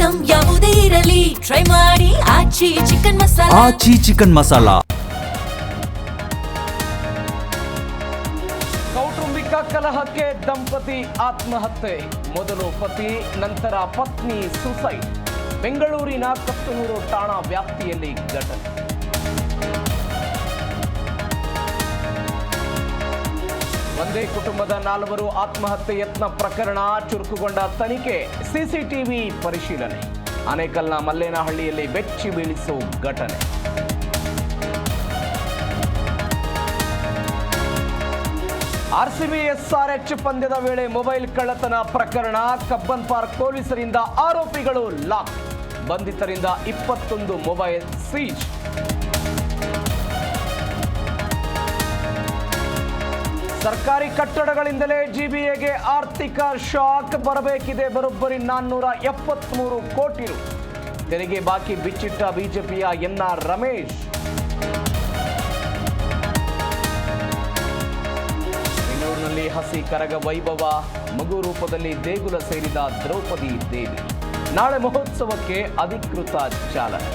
Item ಯಾವುದೇ ಇರಲಿ try ಮಾಡಿ ಆಚಿ ಚಿಕನ್ ಮಸಾಲಾ. ಆಚಿ ಚಿಕನ್ ಮಸಾಲಾ. ಕೌಟುಂಬಿಕ ಕಲಹಕ್ಕೆ ದಂಪತಿ ಆತ್ಮಹತ್ಯೆ. ಮೊದಲು ಪತಿ, ನಂತರ ಪತ್ನಿ ಸುಸೈಡ್. ಬೆಂಗಳೂರಿನ ಕತ್ತನೂರು ಠಾಣಾ ವ್ಯಾಪ್ತಿಯಲ್ಲಿ ಘಟನೆ. ಒಂದೇ ಕುಟುಂಬದ 4 ಆತ್ಮಹತ್ಯೆ ಯತ್ನ ಪ್ರಕರಣ ಚುರುಕುಗೊಂಡ ತನಿಖೆ. ಸಿಸಿಟಿವಿ ಪರಿಶೀಲನೆ. ಆನೇಕಲ್ನ ಮಲ್ಲೇನಹಳ್ಳಿಯಲ್ಲಿ ಬೆಚ್ಚಿ ಬೀಳಿಸೋ ಘಟನೆ. ಆರ್ಸಿಬಿ ಎಸ್ಆರ್ಎಚ್ ಪಂದ್ಯದ ವೇಳೆ ಮೊಬೈಲ್ ಕಳ್ಳತನ ಪ್ರಕರಣ. ಕಬ್ಬನ್ ಪಾರ್ಕ್ ಪೊಲೀಸರಿಂದ ಆರೋಪಿಗಳು ಲಾಕ್. ಬಂಧಿತರಿಂದ 21 mobile seize. ಸರ್ಕಾರಿ ಕಟ್ಟಡಗಳಿಂದಲೇ ಜಿಬಿಎಗೆ ಆರ್ಥಿಕ ಶಾಕ್ ಬರಬೇಕಿದೆ. ಬರೋಬ್ಬರಿ 473 ಕೋಟಿ ರು ತೆರಿಗೆ ಬಾಕಿ ಬಿಚ್ಚಿಟ್ಟ ಬಿಜೆಪಿಯ ಎನ್ಆರ್ ರಮೇಶ್. ಬೆಂಗಳೂರಿನಲ್ಲಿ ಹಸಿ ಕರಗ ವೈಭವ. ಮಗು ರೂಪದಲ್ಲಿ ದೇಗುಲ ಸೇರಿದ ದ್ರೌಪದಿ ದೇವಿ. ನಾಳೆ ಮಹೋತ್ಸವಕ್ಕೆ ಅಧಿಕೃತ ಚಾಲನೆ.